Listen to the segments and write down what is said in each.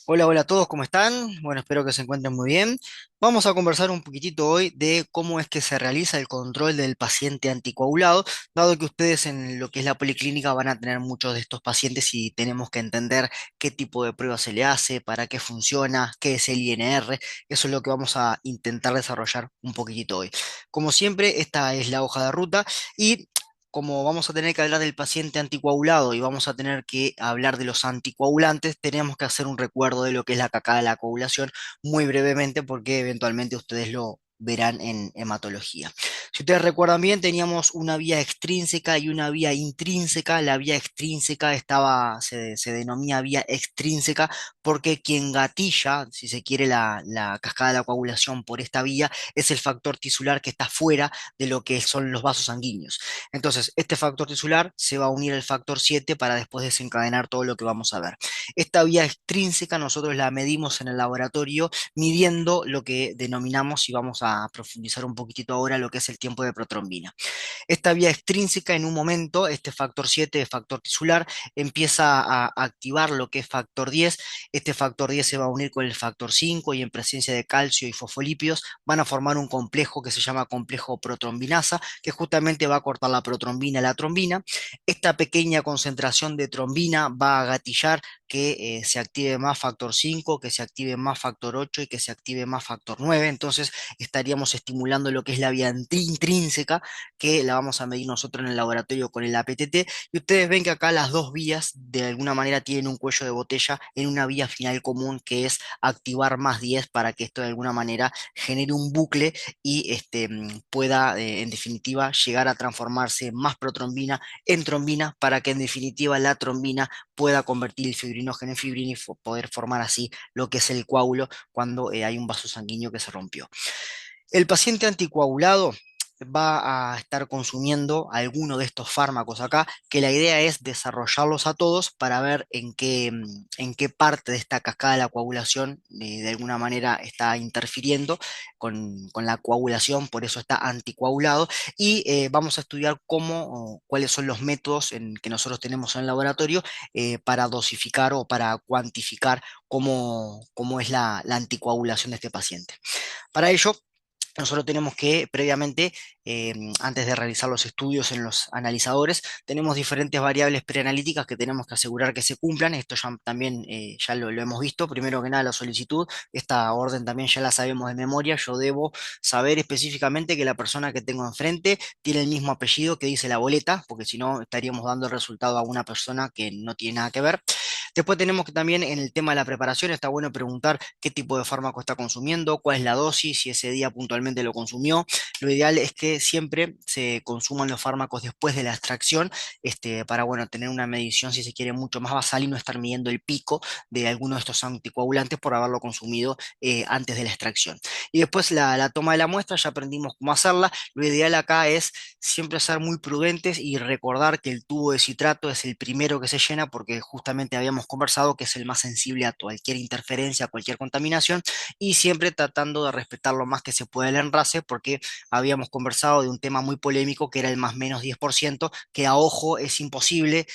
Hola, hola a todos, ¿cómo están? Bueno, espero que se encuentren muy bien. Vamos a conversar un poquitito hoy de cómo es que se realiza el control del paciente anticoagulado, dado que ustedes en lo que es la policlínica van a tener muchos de estos pacientes y tenemos que entender qué tipo de prueba se le hace, para qué funciona, qué es el INR. Eso es lo que vamos a intentar desarrollar un poquitito hoy. Como siempre, esta es la hoja de ruta y como vamos a tener que hablar del paciente anticoagulado y vamos a tener que hablar de los anticoagulantes, tenemos que hacer un recuerdo de lo que es la cacada de la coagulación muy brevemente porque eventualmente ustedes lo verán en hematología. Si ustedes recuerdan bien, teníamos una vía extrínseca y una vía intrínseca. La vía extrínseca se denomina vía extrínseca porque quien gatilla, si se quiere, la cascada de la coagulación por esta vía es el factor tisular que está fuera de lo que son los vasos sanguíneos. Entonces, este factor tisular se va a unir al factor 7 para después desencadenar todo lo que vamos a ver. Esta vía extrínseca nosotros la medimos en el laboratorio midiendo lo que denominamos, y vamos a profundizar un poquitito ahora, lo que es el tiempo de protrombina. Esta vía extrínseca en un momento, este factor 7 de factor tisular, empieza a activar lo que es factor 10. Este factor 10 se va a unir con el factor 5 y en presencia de calcio y fosfolípidos van a formar un complejo que se llama complejo protrombinasa, que justamente va a cortar la protrombina y la trombina. Esta pequeña concentración de trombina va a gatillar que se active más factor 5, que se active más factor 8 y que se active más factor 9. Entonces estaríamos estimulando lo que es la vía intrínseca, que la vamos a medir nosotros en el laboratorio con el APTT, y ustedes ven que acá las dos vías de alguna manera tienen un cuello de botella en una vía final común que es activar más 10 para que esto de alguna manera genere un bucle y pueda en definitiva llegar a transformarse más protrombina en trombina para que en definitiva la trombina pueda convertir el fibrinógeno en fibrina y poder formar así lo que es el coágulo cuando hay un vaso sanguíneo que se rompió. El paciente anticoagulado va a estar consumiendo alguno de estos fármacos acá, que la idea es desarrollarlos a todos para ver en qué parte de esta cascada de la coagulación de alguna manera está interfiriendo con la coagulación, por eso está anticoagulado, y vamos a estudiar cuáles son los métodos que nosotros tenemos en el laboratorio para dosificar o para cuantificar cómo es la anticoagulación de este paciente. Para ello, nosotros tenemos que previamente, antes de realizar los estudios en los analizadores, tenemos diferentes variables preanalíticas que tenemos que asegurar que se cumplan. Esto ya también ya lo hemos visto. Primero que nada, la solicitud. Esta orden también ya la sabemos de memoria. Yo debo saber específicamente que la persona que tengo enfrente tiene el mismo apellido que dice la boleta, porque si no estaríamos dando el resultado a una persona que no tiene nada que ver. Después tenemos que también en el tema de la preparación está bueno preguntar qué tipo de fármaco está consumiendo, cuál es la dosis, si ese día puntualmente lo consumió. Lo ideal es que siempre se consuman los fármacos después de la extracción, para bueno, tener una medición, si se quiere, mucho más basal y no estar midiendo el pico de alguno de estos anticoagulantes por haberlo consumido antes de la extracción. Y después la toma de la muestra, ya aprendimos cómo hacerla. Lo ideal acá es siempre ser muy prudentes y recordar que el tubo de citrato es el primero que se llena porque justamente habíamos conversado que es el más sensible a cualquier interferencia, a cualquier contaminación, y siempre tratando de respetar lo más que se puede el enrase porque habíamos conversado de un tema muy polémico que era el más menos 10%, que a ojo es imposible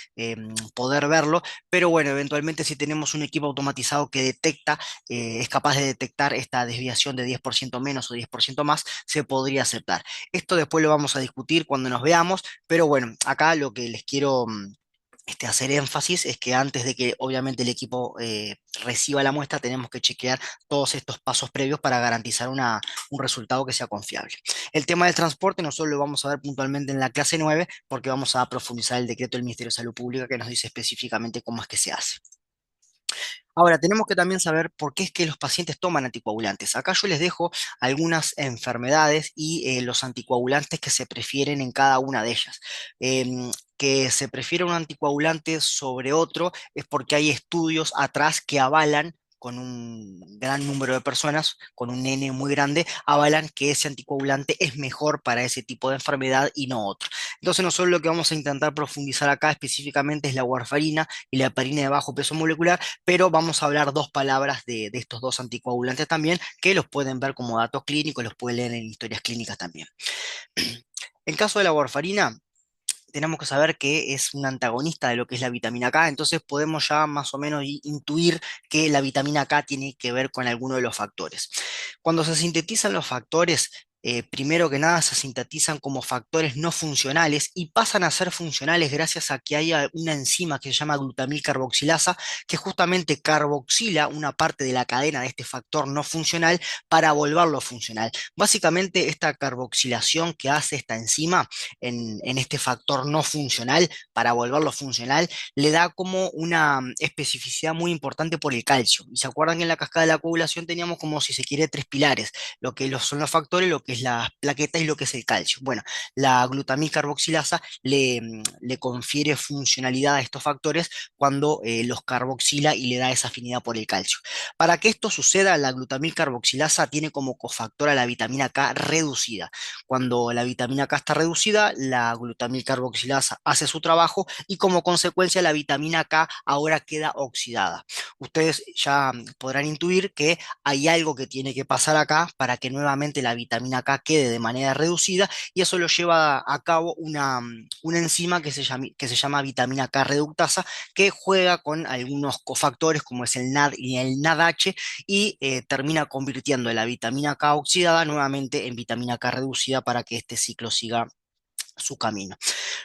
poder verlo, pero bueno, eventualmente si tenemos un equipo automatizado que detecta, es capaz de detectar esta desviación de 10% menos o 10% más, se podría aceptar. Esto después lo vamos a discutir cuando nos veamos, pero bueno, acá lo que les quiero hacer énfasis es que antes de que obviamente el equipo reciba la muestra, tenemos que chequear todos estos pasos previos para garantizar un resultado que sea confiable. El tema del transporte nosotros lo vamos a ver puntualmente en la clase 9 porque vamos a profundizar el decreto del Ministerio de Salud Pública que nos dice específicamente cómo es que se hace. Ahora, tenemos que también saber por qué es que los pacientes toman anticoagulantes. Acá yo les dejo algunas enfermedades y los anticoagulantes que se prefieren en cada una de ellas. Que se prefiere un anticoagulante sobre otro es porque hay estudios atrás que avalan con un gran número de personas, con un N muy grande, avalan que ese anticoagulante es mejor para ese tipo de enfermedad y no otro. Entonces nosotros lo que vamos a intentar profundizar acá específicamente es la warfarina y la heparina de bajo peso molecular, pero vamos a hablar dos palabras de estos dos anticoagulantes también, que los pueden ver como datos clínicos, los pueden leer en historias clínicas también. En caso de la warfarina, tenemos que saber que es un antagonista de lo que es la vitamina K, entonces podemos ya más o menos intuir que la vitamina K tiene que ver con alguno de los factores. Cuando se sintetizan los factores, primero que nada se sintetizan como factores no funcionales y pasan a ser funcionales gracias a que haya una enzima que se llama glutamil carboxilasa, que justamente carboxila una parte de la cadena de este factor no funcional para volverlo funcional. Básicamente, esta carboxilación que hace esta enzima en este factor no funcional para volverlo funcional le da como una especificidad muy importante por el calcio. Y se acuerdan que en la cascada de la coagulación teníamos como, si se quiere, tres pilares: lo que son los factores, lo que es las plaquetas y lo que es el calcio. Bueno, la glutamil carboxilasa le confiere funcionalidad a estos factores cuando los carboxila y le da esa afinidad por el calcio. Para que esto suceda, la glutamil carboxilasa tiene como cofactor a la vitamina K reducida. Cuando la vitamina K está reducida, la glutamil carboxilasa hace su trabajo y como consecuencia la vitamina K ahora queda oxidada. Ustedes ya podrán intuir que hay algo que tiene que pasar acá para que nuevamente la vitamina K quede de manera reducida, y eso lo lleva a cabo una enzima que se llama vitamina K reductasa, que juega con algunos cofactores como es el NAD y el NADH y termina convirtiendo la vitamina K oxidada nuevamente en vitamina K reducida para que este ciclo siga su camino.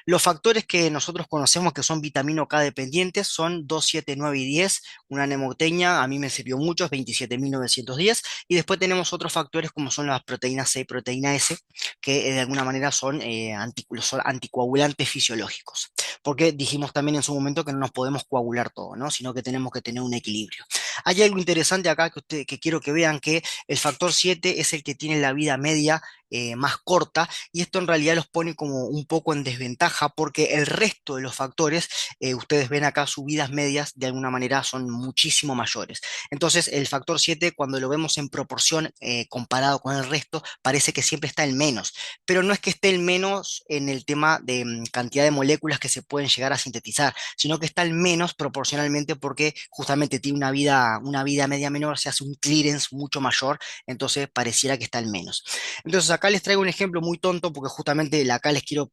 Los factores que nosotros conocemos que son vitamina K dependientes son 2, 7, 9 y 10. Una nemotecnia a mí me sirvió mucho, es 27.910. Y después tenemos otros factores como son las proteínas C y proteína S, que de alguna manera son anticoagulantes fisiológicos. Porque dijimos también en su momento que no nos podemos coagular todo, ¿no? Sino que tenemos que tener un equilibrio. Hay algo interesante acá que quiero que vean, que el factor 7 es el que tiene la vida media más corta, y esto en realidad los pone como un poco en desventaja porque el resto de los factores, ustedes ven acá, subidas medias de alguna manera son muchísimo mayores. Entonces el factor 7 cuando lo vemos en proporción comparado con el resto parece que siempre está en menos, pero no es que esté el menos en el tema de cantidad de moléculas que se pueden llegar a sintetizar, sino que está el menos proporcionalmente porque justamente tiene una vida media menor, se hace un clearance mucho mayor, entonces pareciera que está el menos. Entonces acá les traigo un ejemplo muy tonto porque justamente acá les quiero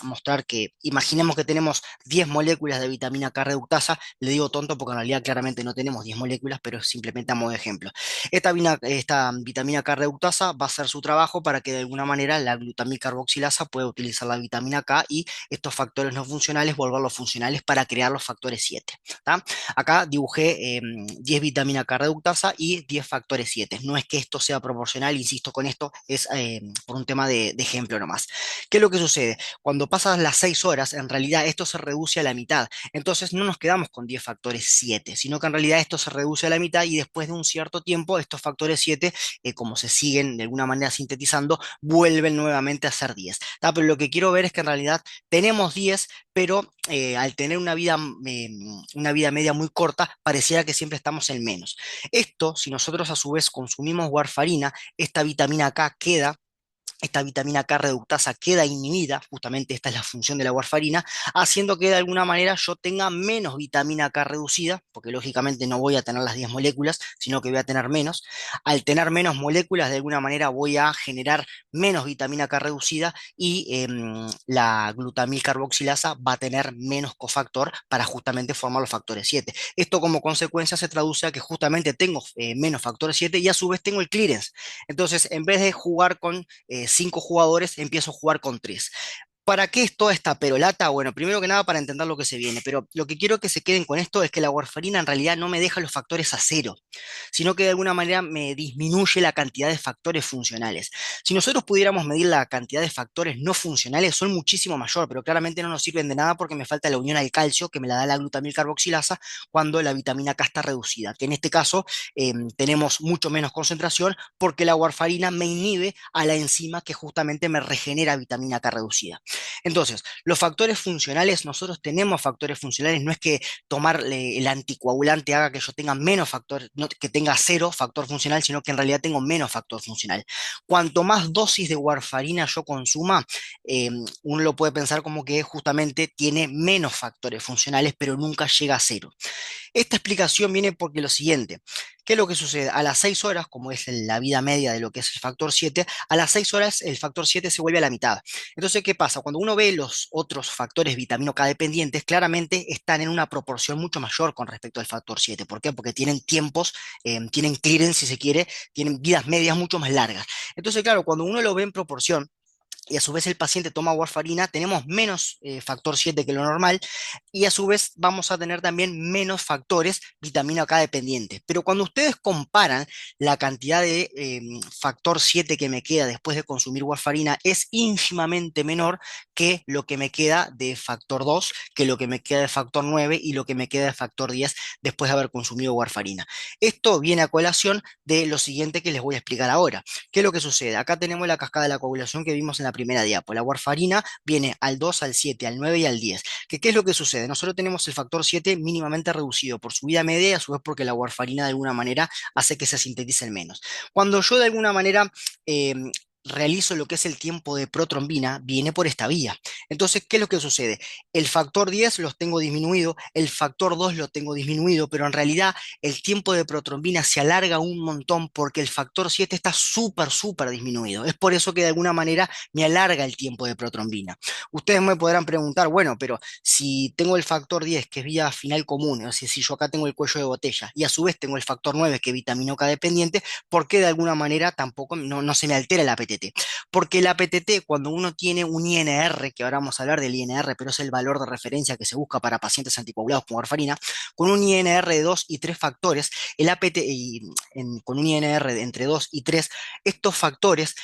mostrar que imaginemos que tenemos 10 moléculas de vitamina K reductasa. Le digo tonto porque en realidad claramente no tenemos 10 moléculas, pero es simplemente a modo de ejemplo. Esta vitamina K reductasa va a hacer su trabajo para que de alguna manera la glutamil carboxilasa pueda utilizar la vitamina K y estos factores no funcionales volverlos funcionales para crear los factores 7. ¿Tá? Acá dibujé 10 vitamina K reductasa y 10 factores 7. No es que esto sea proporcional, insisto con esto, es por un tema de ejemplo nomás. ¿Qué es lo que sucede? Cuando pasan las 6 horas, en realidad esto se reduce a la mitad. Entonces no nos quedamos con 10 factores 7, sino que en realidad esto se reduce a la mitad y después de un cierto tiempo estos factores 7, como se siguen de alguna manera sintetizando, vuelven nuevamente a ser 10. ¿Tá? Pero lo que quiero ver es que en realidad tenemos 10, pero al tener una vida media muy corta, pareciera que siempre estamos en menos. Esto, si nosotros a su vez consumimos warfarina, esta vitamina K reductasa queda inhibida, justamente esta es la función de la warfarina, haciendo que de alguna manera yo tenga menos vitamina K reducida, porque lógicamente no voy a tener las 10 moléculas, sino que voy a tener menos. Al tener menos moléculas, de alguna manera voy a generar menos vitamina K reducida y la glutamil carboxilasa va a tener menos cofactor para justamente formar los factores 7. Esto como consecuencia se traduce a que justamente tengo menos factor 7 y a su vez tengo el clearance. Entonces, en vez de jugar con 5 jugadores, empiezo a jugar con 3. ¿Para qué es toda esta perolata? Bueno, primero que nada para entender lo que se viene, pero lo que quiero que se queden con esto es que la warfarina en realidad no me deja los factores a cero, sino que de alguna manera me disminuye la cantidad de factores funcionales. Si nosotros pudiéramos medir la cantidad de factores no funcionales, son muchísimo mayor, pero claramente no nos sirven de nada porque me falta la unión al calcio que me la da la glutamil carboxilasa cuando la vitamina K está reducida, que en este caso tenemos mucho menos concentración porque la warfarina me inhibe a la enzima que justamente me regenera vitamina K reducida. Entonces, los factores funcionales, nosotros tenemos factores funcionales, no es que tomarle el anticoagulante haga que yo tenga menos factor, no, que tenga cero factor funcional, sino que en realidad tengo menos factor funcional. Cuanto más dosis de warfarina yo consuma, uno lo puede pensar como que justamente tiene menos factores funcionales, pero nunca llega a cero. Esta explicación viene porque lo siguiente, ¿Qué es lo que sucede? A las 6 horas, como es la vida media de lo que es el factor 7, a las 6 horas el factor 7 se vuelve a la mitad. Entonces, ¿qué pasa? Cuando uno ve los otros factores vitamino K dependientes, claramente están en una proporción mucho mayor con respecto al factor 7. ¿Por qué? Porque tienen tiempos, tienen clearance, si se quiere, tienen vidas medias mucho más largas. Entonces, claro, cuando uno lo ve en proporción, y a su vez el paciente toma warfarina, tenemos menos factor 7 que lo normal y a su vez vamos a tener también menos factores vitamina K dependientes. Pero cuando ustedes comparan la cantidad de factor 7 que me queda después de consumir warfarina es ínfimamente menor que lo que me queda de factor 2, que lo que me queda de factor 9 y lo que me queda de factor 10 después de haber consumido warfarina. Esto viene a colación de lo siguiente que les voy a explicar ahora. ¿Qué es lo que sucede? Acá tenemos la cascada de la coagulación que vimos en la primera diapo. La warfarina viene al 2, al 7, al 9 y al 10. ¿Qué es lo que sucede? Nosotros tenemos el factor 7 mínimamente reducido por su vida media y a su vez porque la warfarina de alguna manera hace que se sinteticen menos. Cuando yo de alguna manera eh, realizo lo que es el tiempo de protrombina, viene por esta vía. Entonces, ¿qué es lo que sucede? El factor 10 los tengo disminuido, el factor 2 lo tengo disminuido, pero en realidad el tiempo de protrombina se alarga un montón porque el factor 7 está súper disminuido. Es por eso que de alguna manera me alarga el tiempo de protrombina. Ustedes me podrán preguntar, bueno, pero si tengo el factor 10, que es vía final común, o sea, si yo acá tengo el cuello de botella, y a su vez tengo el factor 9, que es vitamina K dependiente, ¿por qué de alguna manera tampoco no se me altera la PTT? Porque la PTT, cuando uno tiene un INR, que ahora vamos a hablar del INR, pero es el valor de referencia que se busca para pacientes anticoagulados con warfarina, con un INR de 2 y 3 factores, el APT, con un INR de entre 2 y 3, estos factores,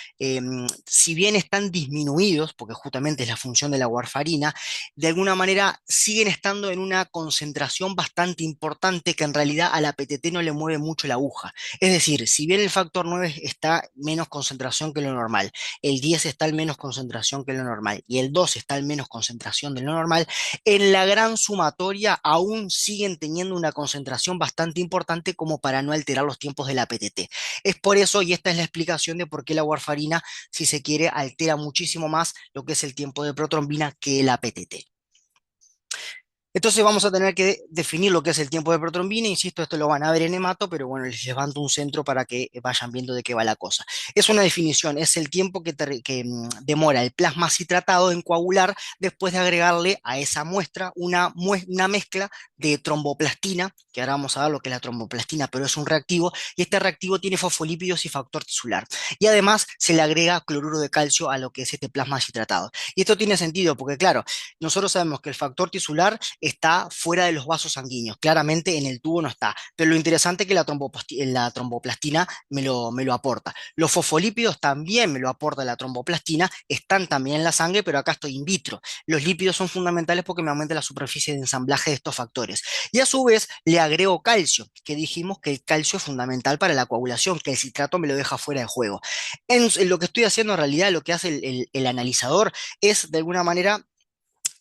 si bien están disminuidos, porque justamente es la función de la warfarina, de alguna manera siguen estando en una concentración bastante importante que en realidad a la PTT no le mueve mucho la aguja. Es decir, si bien el factor 9 está menos concentración que lo normal, el 10 está en menos concentración que lo normal y el 2 está en menos concentración de lo normal, en la gran sumatoria aún siguen teniendo una concentración bastante importante como para no alterar los tiempos de la PTT. Es por eso, y esta es la explicación de por qué la warfarina, si se quiere, altera muchísimo más lo que es el tiempo de protrombina que la PTT. Entonces vamos a tener que definir lo que es el tiempo de protrombina. Insisto, esto lo van a ver en hemato, pero bueno, les levanto un centro para que vayan viendo de qué va la cosa. Es una definición, es el tiempo que demora el plasma citratado en coagular después de agregarle a esa muestra una mezcla de tromboplastina, que ahora vamos a ver lo que es la tromboplastina, pero es un reactivo, y este reactivo tiene fosfolípidos y factor tisular. Y además se le agrega cloruro de calcio a lo que es este plasma citratado. Y esto tiene sentido porque, claro, nosotros sabemos que el factor tisular está fuera de los vasos sanguíneos, claramente en el tubo no está, pero lo interesante es que la tromboplastina me lo aporta. Los fosfolípidos también me lo aporta la tromboplastina, están también en la sangre, pero acá estoy in vitro. Los lípidos son fundamentales porque me aumenta la superficie de ensamblaje de estos factores. Y a su vez le agrego calcio, que dijimos que el calcio es fundamental para la coagulación, que el citrato me lo deja fuera de juego. En lo que estoy haciendo en realidad, lo que hace el analizador es de alguna manera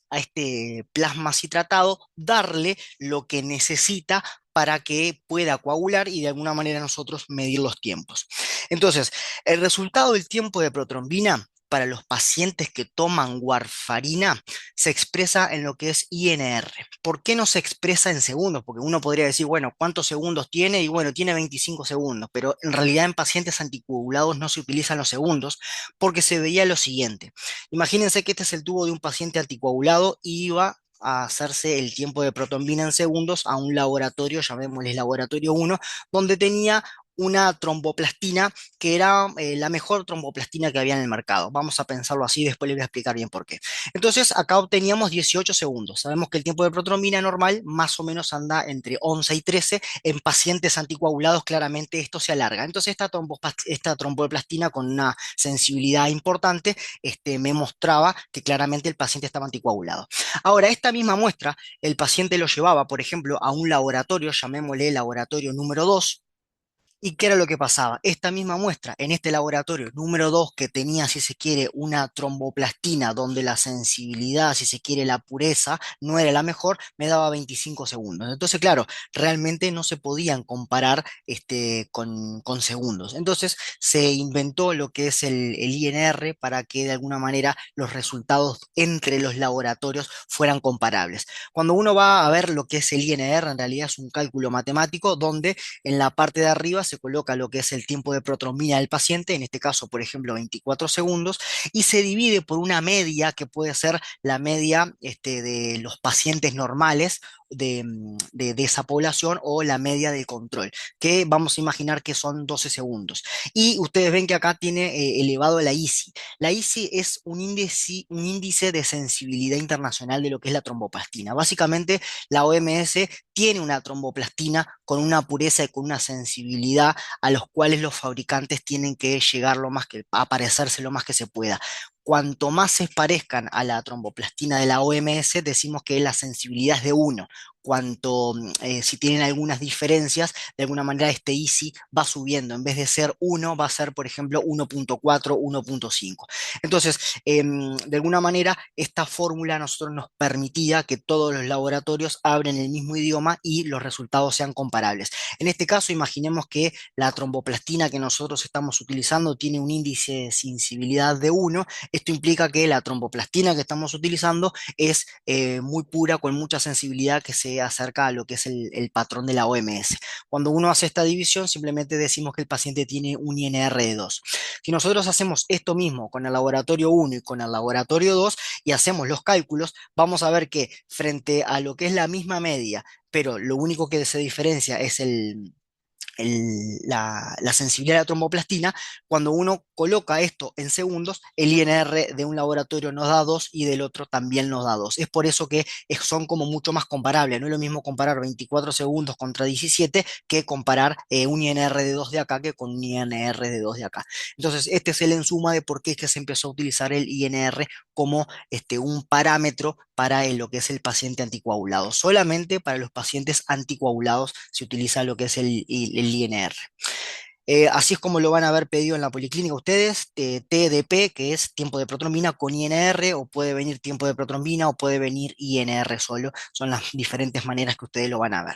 a este plasma citratado, darle lo que necesita para que pueda coagular y de alguna manera nosotros medir los tiempos. Entonces, el resultado del tiempo de protrombina para los pacientes que toman warfarina se expresa en lo que es INR. ¿Por qué no se expresa en segundos? Porque uno podría decir, bueno, ¿cuántos segundos tiene? Y bueno, tiene 25 segundos, pero en realidad en pacientes anticoagulados no se utilizan los segundos porque se veía lo siguiente. Imagínense que este es el tubo de un paciente anticoagulado y iba a hacerse el tiempo de protombina en segundos a un laboratorio, llamémosle laboratorio 1, donde tenía una tromboplastina que era la mejor tromboplastina que había en el mercado. Vamos a pensarlo así, después les voy a explicar bien por qué. Entonces, acá obteníamos 18 segundos. Sabemos que el tiempo de protrombina normal más o menos anda entre 11 y 13. En pacientes anticoagulados, claramente esto se alarga. Entonces, esta tromboplastina con una sensibilidad importante me mostraba que claramente el paciente estaba anticoagulado. Ahora, esta misma muestra, el paciente lo llevaba, por ejemplo, a un laboratorio, llamémosle laboratorio número 2, ¿Y qué era lo que pasaba? Esta misma muestra en este laboratorio número 2 que tenía, si se quiere, una tromboplastina donde la sensibilidad, si se quiere, la pureza no era la mejor, me daba 25 segundos. Entonces, claro, realmente no se podían comparar con segundos. Entonces, se inventó lo que es el INR para que de alguna manera los resultados entre los laboratorios fueran comparables. Cuando uno va a ver lo que es el INR, en realidad es un cálculo matemático donde en la parte de arriba se coloca lo que es el tiempo de protrombina del paciente, en este caso, por ejemplo, 24 segundos, y se divide por una media que puede ser la media de los pacientes normales de esa población o la media del control, que vamos a imaginar que son 12 segundos. Y ustedes ven que acá tiene elevado la ISI. La ISI es un índice de sensibilidad internacional de lo que es la tromboplastina. Básicamente, la OMS tiene una tromboplastina con una pureza y con una sensibilidad a los cuales los fabricantes tienen que llegar a parecerse lo más que se pueda. Cuanto más se parezcan a la tromboplastina de la OMS, decimos que la sensibilidad es de 1. Si tienen algunas diferencias, de alguna manera este ISI va subiendo. En vez de ser 1, va a ser, por ejemplo, 1.4, 1.5. Entonces, de alguna manera, esta fórmula a nosotros nos permitía que todos los laboratorios abren el mismo idioma y los resultados sean comparables. En este caso, imaginemos que la tromboplastina que nosotros estamos utilizando tiene un índice de sensibilidad de 1. Esto implica que la tromboplastina que estamos utilizando es muy pura, con mucha sensibilidad que se acerca a lo que es el patrón de la OMS. Cuando uno hace esta división, simplemente decimos que el paciente tiene un INR de 2. Si nosotros hacemos esto mismo con el laboratorio 1 y con el laboratorio 2 y hacemos los cálculos, vamos a ver que frente a lo que es la misma media, pero lo único que se diferencia es la sensibilidad de la tromboplastina, cuando uno coloca esto en segundos, el INR de un laboratorio nos da 2 y del otro también nos da 2. Es por eso que son como mucho más comparables. No es lo mismo comparar 24 segundos contra 17 que comparar un INR de 2 de acá que con un INR de 2 de acá. Entonces, este es el en suma de por qué es que se empezó a utilizar el INR como un parámetro para lo que es el paciente anticoagulado. Solamente para los pacientes anticoagulados se utiliza lo que es el INR. Así es como lo van a haber pedido en la policlínica ustedes, TDP, que es tiempo de protrombina con INR, o puede venir tiempo de protrombina, o puede venir INR solo. Son las diferentes maneras que ustedes lo van a ver.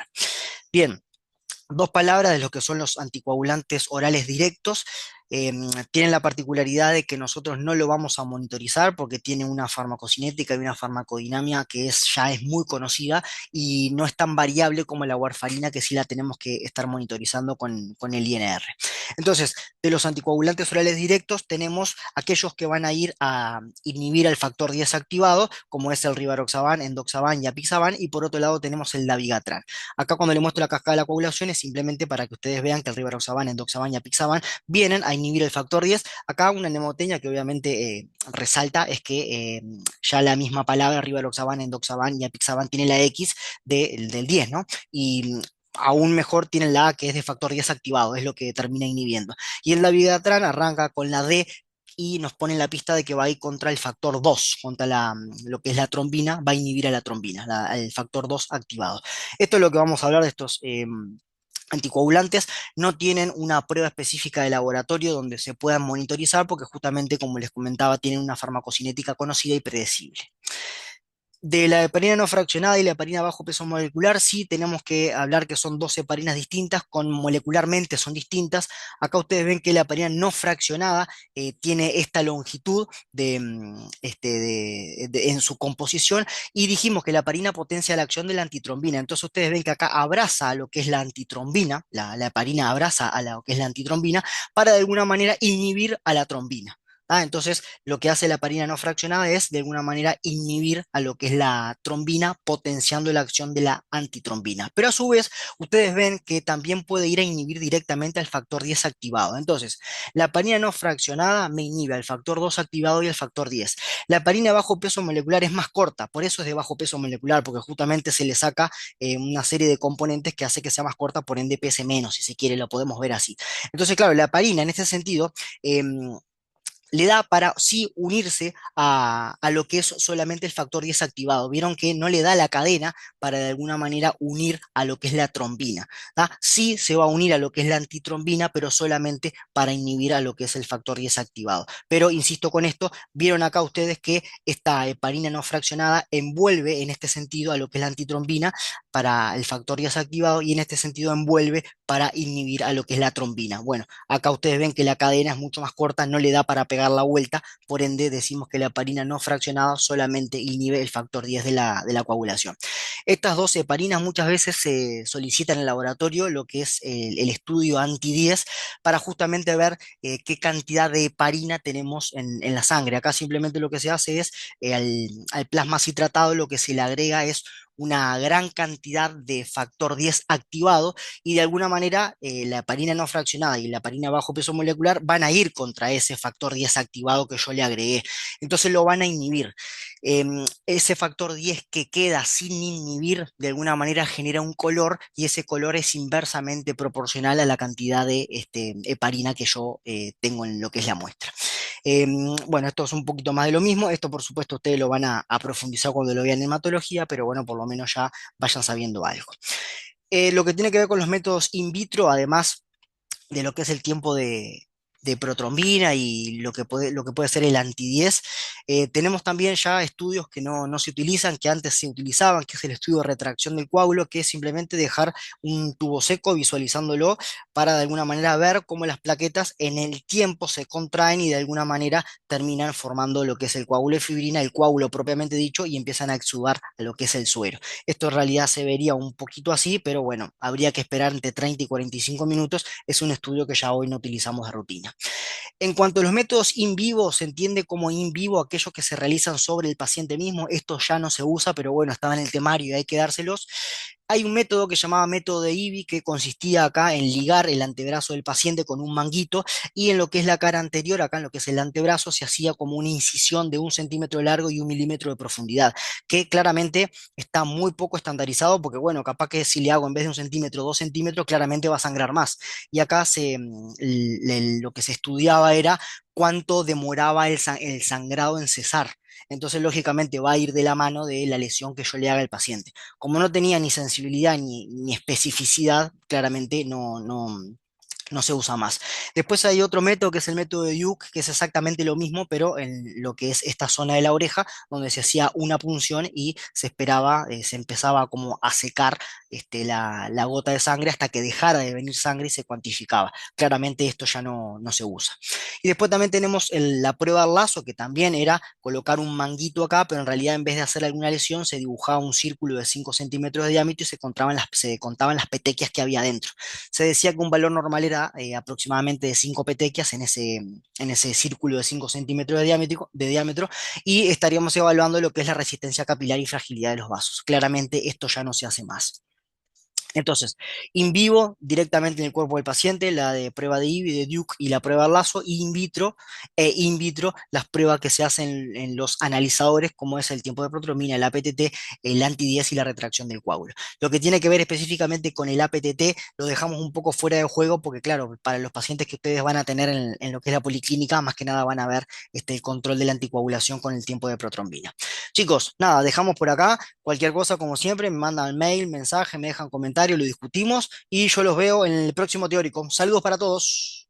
Bien. Dos palabras de lo que son los anticoagulantes orales directos. Eh, Tienen la particularidad de que nosotros no lo vamos a monitorizar porque tiene una farmacocinética y una farmacodinámica que ya es muy conocida y no es tan variable como la warfarina, que sí la tenemos que estar monitorizando con el INR. Entonces, de los anticoagulantes orales directos tenemos aquellos que van a ir a inhibir el factor 10 activado, como es el rivaroxaban, endoxaban y apixaban, y por otro lado tenemos el dabigatran. Acá cuando le muestro la cascada de la coagulación es simplemente para que ustedes vean que el rivaroxaban, endoxaban y apixaban vienen a inhibir el factor 10. Acá una mnemotecnia que obviamente resalta es que ya la misma palabra rivaroxaban, endoxaban y apixaban tiene la X del 10, ¿no? Y aún mejor tienen la A que es de factor 10 activado, es lo que termina inhibiendo. Y el dabigatran arranca con la D y nos pone en la pista de que va a ir contra el factor 2, contra lo que es la trombina, va a inhibir a la trombina, el factor 2 activado. Esto es lo que vamos a hablar de estos anticoagulantes. No tienen una prueba específica de laboratorio donde se puedan monitorizar porque justamente, como les comentaba, tienen una farmacocinética conocida y predecible. De la heparina no fraccionada y la heparina bajo peso molecular, sí tenemos que hablar que son dos heparinas distintas, molecularmente son distintas. Acá ustedes ven que la heparina no fraccionada tiene esta longitud en su composición y dijimos que la heparina potencia la acción de la antitrombina. Entonces ustedes ven que acá abraza a lo que es la antitrombina, la heparina abraza a lo que es la antitrombina para de alguna manera inhibir a la trombina. Entonces, lo que hace la heparina no fraccionada es, de alguna manera, inhibir a lo que es la trombina, potenciando la acción de la antitrombina. Pero a su vez, ustedes ven que también puede ir a inhibir directamente al factor 10 activado. Entonces, la heparina no fraccionada me inhibe al factor 2 activado y al factor 10. La heparina de bajo peso molecular es más corta, por eso es de bajo peso molecular, porque justamente se le saca una serie de componentes que hace que sea más corta, por ende pese menos, si se quiere, lo podemos ver así. Entonces, claro, la heparina en este sentido... le da para sí unirse a lo que es solamente el factor 10 activado. Vieron que no le da la cadena para de alguna manera unir a lo que es la trombina. ¿Tá? Sí se va a unir a lo que es la antitrombina, pero solamente para inhibir a lo que es el factor 10 activado. Pero insisto con esto, vieron acá ustedes que esta heparina no fraccionada envuelve en este sentido a lo que es la antitrombina para el factor 10 activado y en este sentido envuelve para inhibir a lo que es la trombina. Bueno, acá ustedes ven que la cadena es mucho más corta, no le da para pegar la vuelta, por ende decimos que la heparina no fraccionada solamente inhibe el factor 10 de la coagulación. Estas dos heparinas muchas veces se solicitan en el laboratorio lo que es el estudio anti-10 para justamente ver qué cantidad de heparina tenemos en la sangre. Acá simplemente lo que se hace es al plasma citratado lo que se le agrega es una gran cantidad de factor 10 activado y de alguna manera la heparina no fraccionada y la heparina bajo peso molecular van a ir contra ese factor 10 activado que yo le agregué. Entonces lo van a inhibir. Ese factor 10 que queda sin inhibir de alguna manera genera un color y ese color es inversamente proporcional a la cantidad de heparina que yo tengo en lo que es la muestra. Bueno, esto es un poquito más de lo mismo. Esto, por supuesto, ustedes lo van a profundizar cuando lo vean en hematología, pero bueno, por lo menos ya vayan sabiendo algo. Lo que tiene que ver con los métodos in vitro, además de lo que es el tiempo de protrombina y lo que puede ser el anti-10. Tenemos también ya estudios que no se utilizan, que antes se utilizaban, que es el estudio de retracción del coágulo, que es simplemente dejar un tubo seco visualizándolo para de alguna manera ver cómo las plaquetas en el tiempo se contraen y de alguna manera terminan formando lo que es el coágulo de fibrina, el coágulo propiamente dicho, y empiezan a exudar a lo que es el suero. Esto en realidad se vería un poquito así, pero bueno, habría que esperar entre 30 y 45 minutos. Es un estudio que ya hoy no utilizamos de rutina. En cuanto a los métodos in vivo, se entiende como in vivo aquellos que se realizan sobre el paciente mismo. Esto ya no se usa, pero bueno, estaba en el temario y hay que dárselos. Hay un método que se llamaba método de IBI que consistía acá en ligar el antebrazo del paciente con un manguito y en lo que es la cara anterior, acá en lo que es el antebrazo, se hacía como una incisión de 1 centímetro de largo y 1 milímetro de profundidad, que claramente está muy poco estandarizado porque, bueno, capaz que si le hago en vez de 1 centímetro, 2 centímetros, claramente va a sangrar más. Y acá lo que se estudiaba era cuánto demoraba el sangrado en cesar. Entonces, lógicamente, va a ir de la mano de la lesión que yo le haga al paciente. Como no tenía ni sensibilidad ni especificidad, claramente no se usa más. Después hay otro método que es el método de Duke, que es exactamente lo mismo, pero en lo que es esta zona de la oreja, donde se hacía una punción y se esperaba, se empezaba como a secar la gota de sangre hasta que dejara de venir sangre y se cuantificaba. Claramente esto ya no se usa. Y después también tenemos la prueba al lazo, que también era colocar un manguito acá, pero en realidad en vez de hacer alguna lesión, se dibujaba un círculo de 5 centímetros de diámetro y se contaban las petequias que había dentro. Se decía que un valor normal era aproximadamente de 5 petequias en ese círculo de 5 centímetros de diámetro y estaríamos evaluando lo que es la resistencia capilar y fragilidad de los vasos. Claramente esto ya no se hace más. Entonces, in vivo, directamente en el cuerpo del paciente, la de prueba de IBI, de Duke y la prueba de lazo, y in vitro, las pruebas que se hacen en los analizadores, como es el tiempo de protrombina, el APTT, el anti-10 y la retracción del coágulo. Lo que tiene que ver específicamente con el APTT, lo dejamos un poco fuera de juego, porque claro, para los pacientes que ustedes van a tener en lo que es la policlínica, más que nada van a ver el control de la anticoagulación con el tiempo de protrombina. Chicos, nada, dejamos por acá. Cualquier cosa, como siempre, me mandan mail, mensaje, me dejan comentario, lo discutimos y yo los veo en el próximo teórico. Saludos para todos.